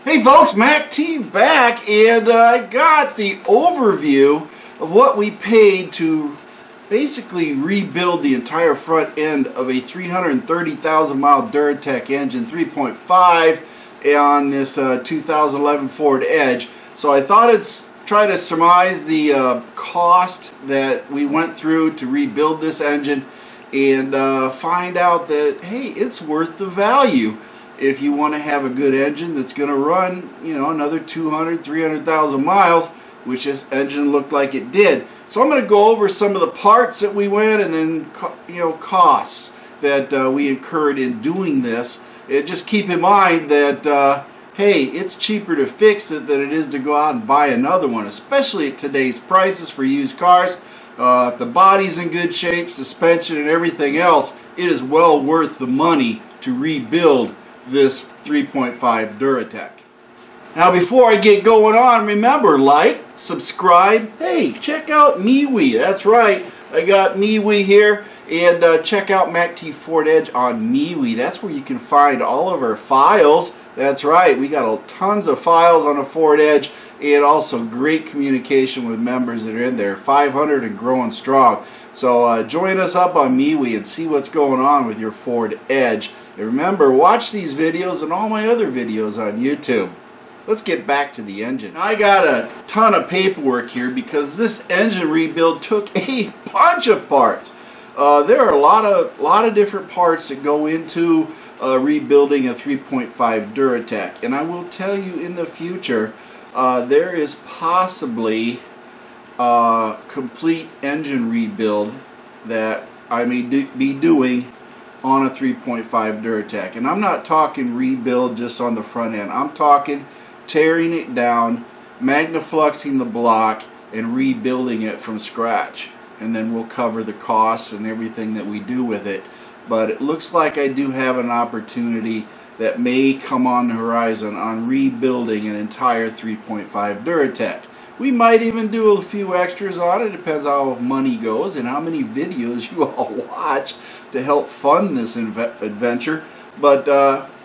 Hey folks, Mac T back, and I got the overview of what we paid to basically rebuild the entire front end of a 330,000 mile Duratec engine 3.5 on this 2011 Ford Edge. So I thought it's try to surmise the cost that we went through to rebuild this engine and find out that, hey, it's worth the value. If you want to have a good engine that's going to run, you know, another 200, 300,000 miles, which this engine looked like it did. So I'm going to go over some of the parts that we went and then, you know, costs that we incurred in doing this. And just keep in mind that, hey, it's cheaper to fix it than it is to go out and buy another one, especially at today's prices for used cars. If the body's in good shape, suspension and everything else, it is well worth the money to rebuild this 3.5 Duratec. Now before I get going on, remember, like, subscribe, hey, check out MeWe, that's right, I got MeWe here, and check out MACTFORDEDGE on MeWe. That's where you can find all of our files. That's right, we got tons of files on the Ford Edge, and also great communication with members that are in there, 500 and growing strong. So join us up on MeWe and see what's going on with your Ford Edge. And remember, watch these videos and all my other videos on YouTube. Let's get back to the engine. I got a ton of paperwork here because this engine rebuild took a bunch of parts. There are a lot of different parts that go into rebuilding a 3.5 Duratec, and I will tell you in the future there is possibly a complete engine rebuild that I may be doing on a 3.5 Duratec. And I'm not talking rebuild just on the front end. I'm talking tearing it down, magnafluxing the block, and rebuilding it from scratch. And then we'll cover the costs and everything that we do with it. But it looks like I do have an opportunity that may come on the horizon on rebuilding an entire 3.5 Duratec. We might even do a few extras on it. Depends how money goes and how many videos you all watch to help fund this adventure. But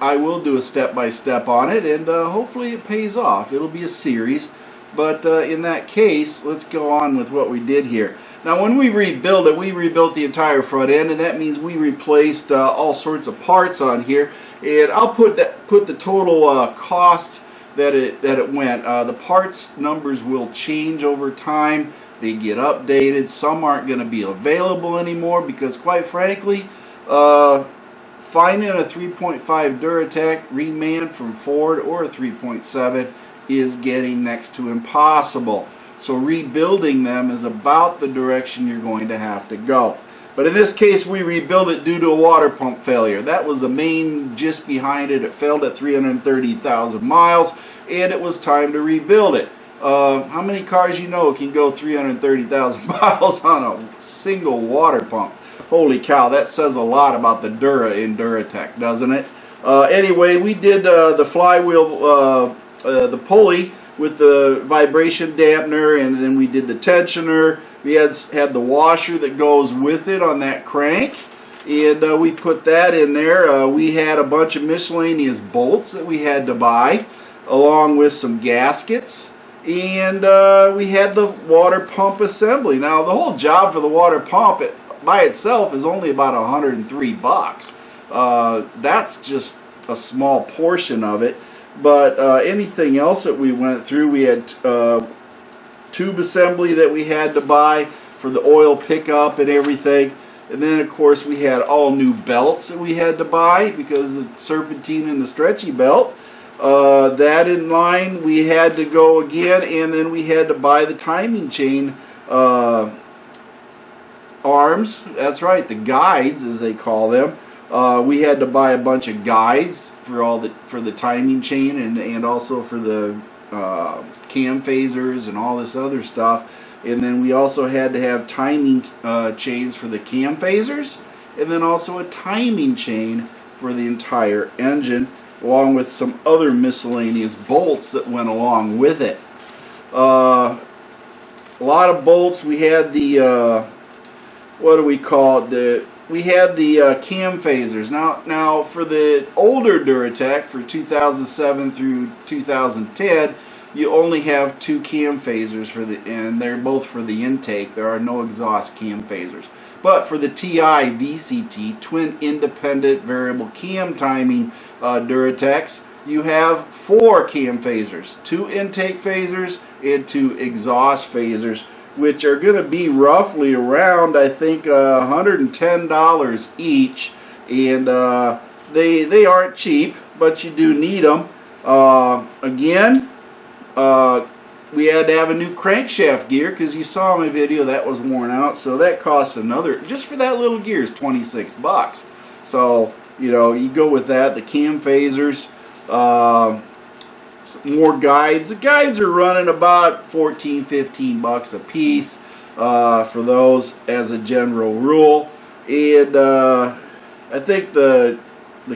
I will do a step-by-step on it, and hopefully it pays off. It'll be a series. But in that case, let's go on with what we did here. Now when we rebuilt it, we rebuilt the entire front end, and that means we replaced all sorts of parts on here. And I'll put the total cost that it went. The parts numbers will change over time. They get updated. Some aren't going to be available anymore because, quite frankly, finding a 3.5 Duratec reman from Ford or a 3.7 is getting next to impossible. So rebuilding them is about the direction you're going to have to go. But in this case, we rebuilt it due to a water pump failure. That was the main gist behind it. It failed at 330,000 miles, and it was time to rebuild it. How many cars you know can go 330,000 miles on a single water pump? Holy cow, that says a lot about the Dura in Duratec, doesn't it? Anyway, we did the flywheel, the pulley with the vibration dampener, and then we did the tensioner. We had the washer that goes with it on that crank, and we put that in there. We had a bunch of miscellaneous bolts that we had to buy, along with some gaskets, and we had the water pump assembly. Now the whole job for the water pump by itself is only about $103. That's just a small portion of it. But anything else that we went through, we had tube assembly that we had to buy for the oil pickup and everything. And then, of course, we had all new belts that we had to buy because the serpentine and the stretchy belt. That in line, we had to go again, and then we had to buy the timing chain arms. That's right, the guides, as they call them. We had to buy a bunch of guides for the timing chain and also for the cam phasers and all this other stuff. And then we also had to have timing chains for the cam phasers, and then also a timing chain for the entire engine, along with some other miscellaneous bolts that went along with it. A lot of bolts. We had the what do we call it? we had the cam phasers. Now for the older Duratec, for 2007 through 2010, you only have 2 cam phasers and they're both for the intake. There are no exhaust cam phasers. But for the TI-VCT, twin independent variable cam timing Duratecs, you have 4 cam phasers, 2 intake phasers and 2 exhaust phasers, which are going to be roughly around, I think, $110 each. And they aren't cheap, but you do need them. Again, we had to have a new crankshaft gear because you saw in my video that was worn out, so that costs another, just for that little gear, is 26 bucks. So, you know, you go with that. The cam phasers, more guides. The guides are running about 14, 15 bucks a piece for those as a general rule. And I think the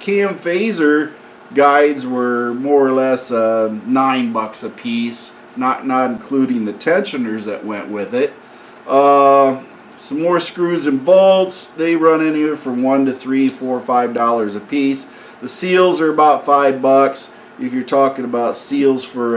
cam phaser guides were more or less 9 bucks a piece, not including the tensioners that went with it. Some more screws and bolts. They run anywhere from $1 to $3, $4, $5 a piece. The seals are about 5 bucks if you're talking about seals for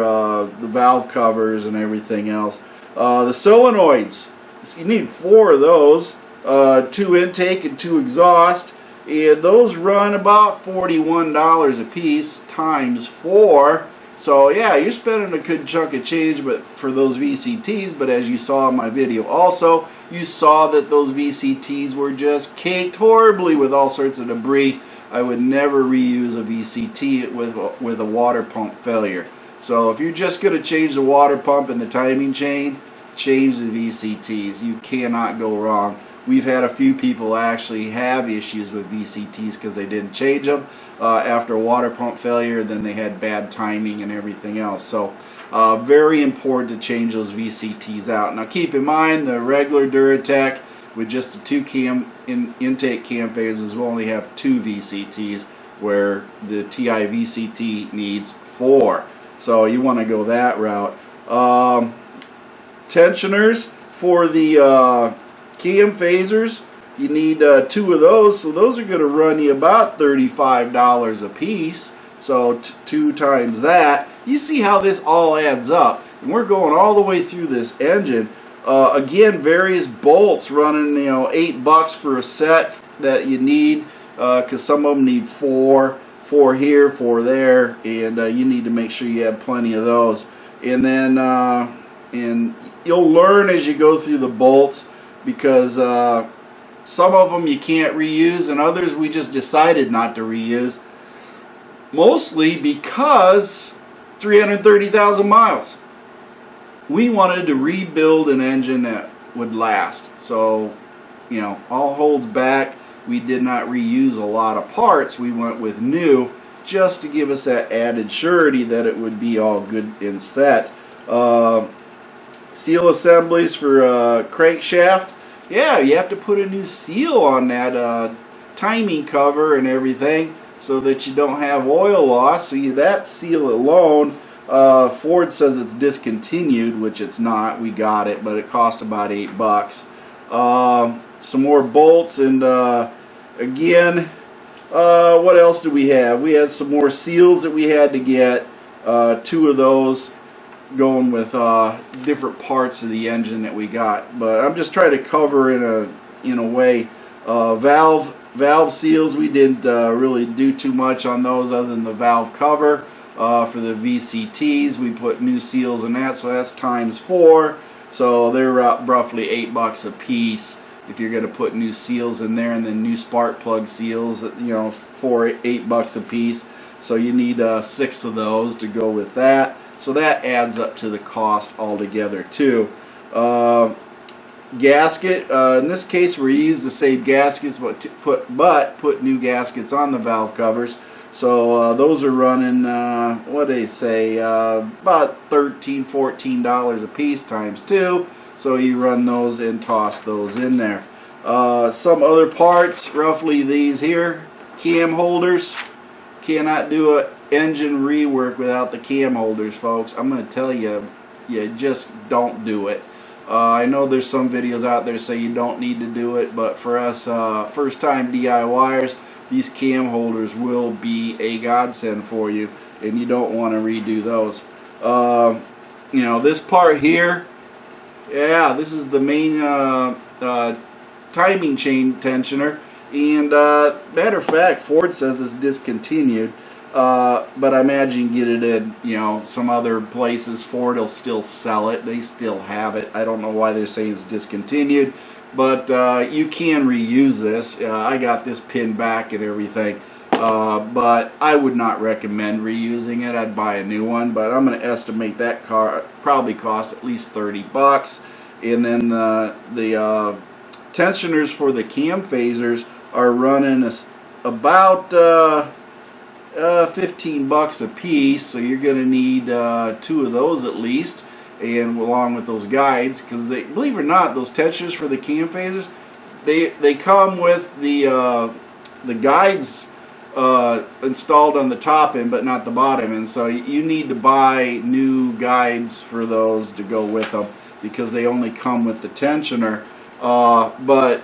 the valve covers and everything else. The solenoids, so you need 4 of those, 2 intake and 2 exhaust, and those run about $41 a piece times 4. So yeah, you're spending a good chunk of change for those VCTs, but as you saw in my video also, you saw that those VCTs were just caked horribly with all sorts of debris. I would never reuse a VCT with a water pump failure. So if you're just going to change the water pump and the timing chain, change the VCTs. You cannot go wrong. We've had a few people actually have issues with VCTs because they didn't change them after a water pump failure, then they had bad timing and everything else. So very important to change those VCTs out. Now keep in mind, the regular Duratec with just the 2 intake cam phasers will only have 2 VCTs, where the TI-VCT needs 4. So you want to go that route. Tensioners for the cam phasers, you need 2 of those, so those are going to run you about $35 a piece. So 2 times that, you see how this all adds up. And we're going all the way through this engine. Again, various bolts running, 8 bucks for a set that you need, because some of them need 4 here, 4 there, and you need to make sure you have plenty of those. And then and you'll learn as you go through the bolts, because some of them you can't reuse, and others we just decided not to reuse, mostly because 330,000 miles. We wanted to rebuild an engine that would last. So, all holds back, we did not reuse a lot of parts. We went with new, just to give us that added surety that it would be all good and set. Seal assemblies for crankshaft. Yeah, you have to put a new seal on that timing cover and everything so that you don't have oil loss. So that seal alone, Ford says it's discontinued, which it's not. We got it, but it cost about 8 bucks. Some more bolts, and again, what else do we have? We had some more seals that we had to get. 2 of those, going with different parts of the engine that we got. But I'm just trying to cover in a way. Valve seals, we didn't really do too much on those other than the valve cover. For the VCTs, we put new seals in that, so that's times 4. So they're roughly 8 bucks a piece if you're going to put new seals in there, and then new spark plug seals, for 8 bucks a piece. So you need 6 of those to go with that. So that adds up to the cost altogether too. Gasket, in this case we use the same gaskets, but put new gaskets on the valve covers. So those are running, what do they say, about $13, $14 a piece times 2. So you run those and toss those in there. Some other parts, roughly these here, cam holders. Cannot do an engine rework without the cam holders, folks. I'm going to tell you, you just don't do it. I know there's some videos out there say you don't need to do it, but for us first time DIYers, these cam holders will be a godsend for you, and you don't want to redo those. You know, this part here, yeah, this is the main timing chain tensioner, and matter of fact, Ford says it's discontinued, but I imagine get it in, you know, some other places. Ford will still sell it, they still have it. I don't know why they're saying it's discontinued, but you can reuse this. I got this pin back and everything, but I would not recommend reusing it. I'd buy a new one, but I'm going to estimate that car probably costs at least 30 bucks. And then the tensioners for the cam phasers are running about 15 bucks a piece, so you're going to need 2 of those at least, and along with those guides, because they, believe it or not, those tensioners for the cam phasers, they come with the guides installed on the top end, but not the bottom end. So you need to buy new guides for those to go with them, because they only come with the tensioner. But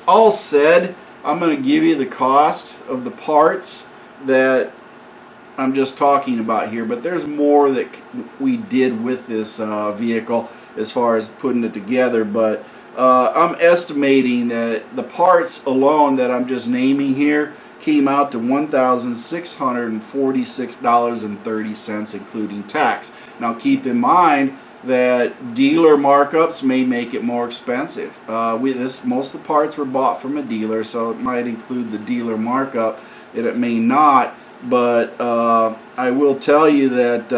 all said, I'm going to give you the cost of the parts that I'm just talking about here, but there's more that we did with this vehicle as far as putting it together. But I'm estimating that the parts alone that I'm just naming here came out to $1,646.30, including tax. Now keep in mind that dealer markups may make it more expensive. Most of the parts were bought from a dealer, so it might include the dealer markup, and it may not. But I will tell you that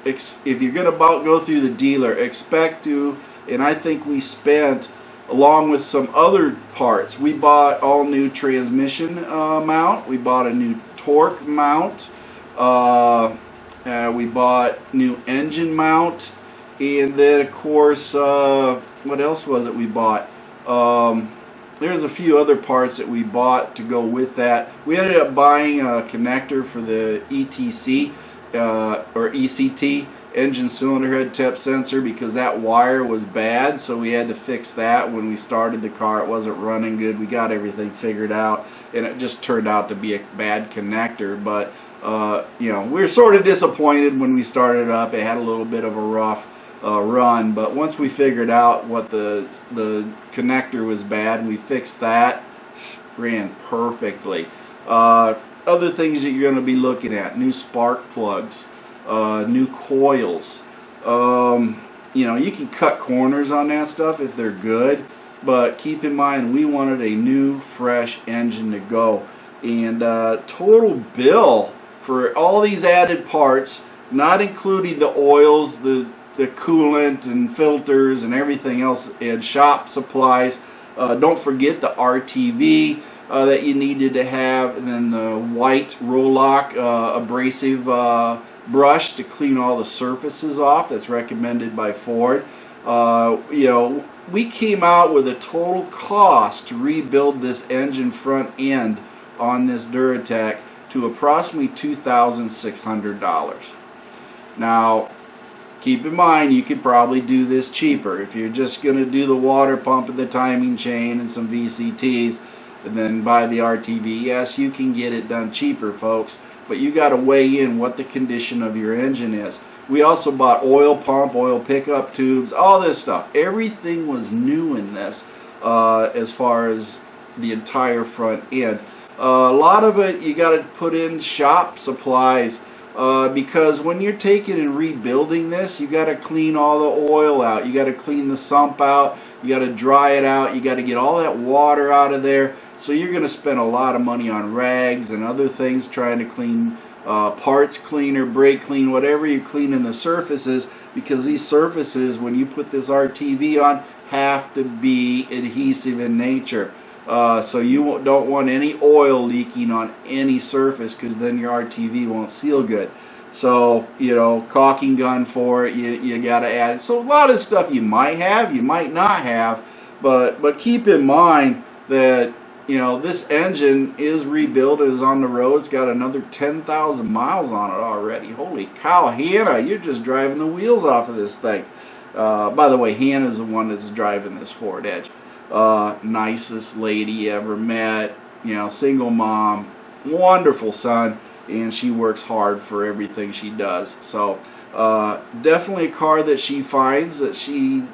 if you're going to go through the dealer, expect to, and I think we spent, along with some other parts, we bought all new transmission mount, we bought a new torque mount, we bought new engine mount, and then of course, what else was it we bought? There's a few other parts that we bought to go with that. We ended up buying a connector for the ETC or ECT, engine cylinder head temp sensor, because that wire was bad, so we had to fix that. When we started the car, it wasn't running good. We got everything figured out, and it just turned out to be a bad connector. But you know, we were sort of disappointed when we started up. It had a little bit of a rough run, but once we figured out what the connector was bad, we fixed that. Ran perfectly. Other things that you're going to be looking at: new spark plugs, new coils. You know, you can cut corners on that stuff if they're good, but keep in mind we wanted a new fresh engine to go. And total bill for all these added parts, not including the oils, the coolant and filters and everything else, and shop supplies. Don't forget the RTV that you needed to have, and then the white Roloc abrasive brush to clean all the surfaces off. That's recommended by Ford. You know, we came out with a total cost to rebuild this engine front end on this Duratec to approximately $2,600. Now keep in mind, you could probably do this cheaper. If you're just going to do the water pump and the timing chain and some VCTs and then buy the RTV, yes, you can get it done cheaper, folks, but you got to weigh in what the condition of your engine is. We also bought oil pump, oil pickup tubes, all this stuff. Everything was new in this as far as the entire front end. A lot of it you got to put in shop supplies, because when you're taking and rebuilding this, you got to clean all the oil out, you got to clean the sump out, you got to dry it out, you got to get all that water out of there. So you're going to spend a lot of money on rags and other things trying to clean parts cleaner, brake clean, whatever you clean in the surfaces, because these surfaces, when you put this RTV on, have to be adhesive in nature. So you don't want any oil leaking on any surface, because then your RTV won't seal good. So, you know, caulking gun for it, you got to add it. So a lot of stuff you might have, you might not have, but keep in mind that, you know, this engine is rebuilt, it is on the road, it's got another 10,000 miles on it already. Holy cow, Hannah, you're just driving the wheels off of this thing. By the way, Hannah's the one that's driving this Ford Edge. Nicest lady you ever met, you know, single mom, wonderful son, and she works hard for everything she does. So definitely a car that she finds that she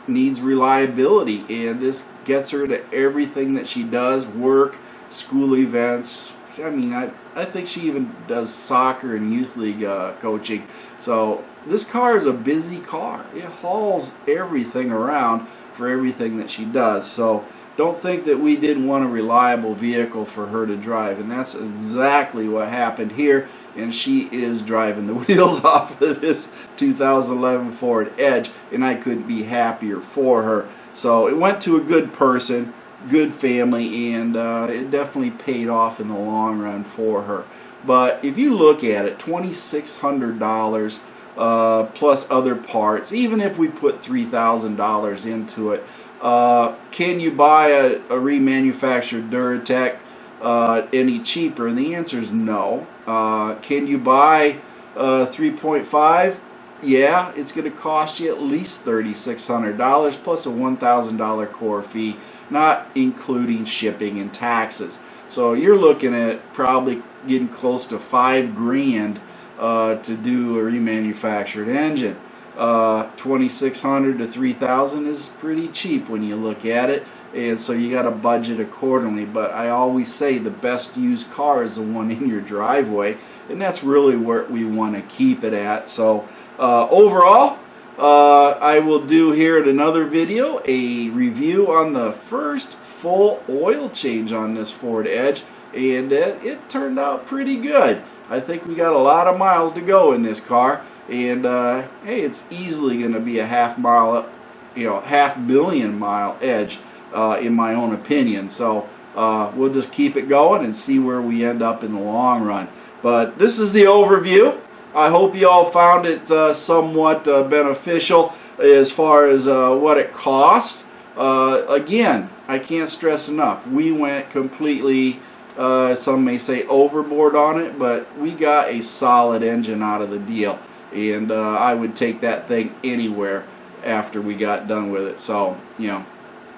needs reliability, and this gets her to everything that she does, work, school events. I mean, I think she even does soccer and youth league coaching. So this car is a busy car. It hauls everything around for everything that she does. So don't think that we didn't want a reliable vehicle for her to drive, and that's exactly what happened here. And she is driving the wheels off of this 2011 Ford Edge, and I couldn't be happier for her. So it went to a good person, good family, and it definitely paid off in the long run for her. But if you look at it, $2,600 plus other parts, even if we put $3,000 into it, can you buy a remanufactured Duratec any cheaper? And the answer is no. Can you buy 3.5? Yeah, it's going to cost you at least $3,600 plus a $1,000 core fee, not including shipping and taxes. So you're looking at probably getting close to $5,000 to do a remanufactured engine. $2,600 to $3,000 is pretty cheap when you look at it, and so you got to budget accordingly. But I always say the best used car is the one in your driveway, and that's really where we want to keep it at. So overall, I will do here in another video a review on the first full oil change on this Ford Edge, and it turned out pretty good. I think we got a lot of miles to go in this car, and hey, it's easily going to be a half billion mile Edge in my own opinion. So we'll just keep it going and see where we end up in the long run. But this is the overview. I hope you all found it somewhat beneficial as far as what it cost. Again, I can't stress enough, we went completely, some may say overboard on it, but we got a solid engine out of the deal, and I would take that thing anywhere after we got done with it. So, you know,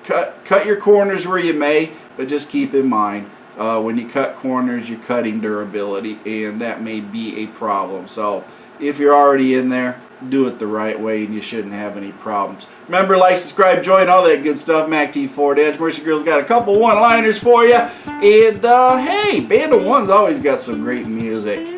cut your corners where you may, but just keep in mind, when you cut corners, you're cutting durability, and that may be a problem. So if you're already in there, do it the right way, and you shouldn't have any problems. Remember, like, subscribe, join, all that good stuff. MACTFORDEDGE. Mercy Girl's got a couple one-liners for you. And hey, Band of One's always got some great music.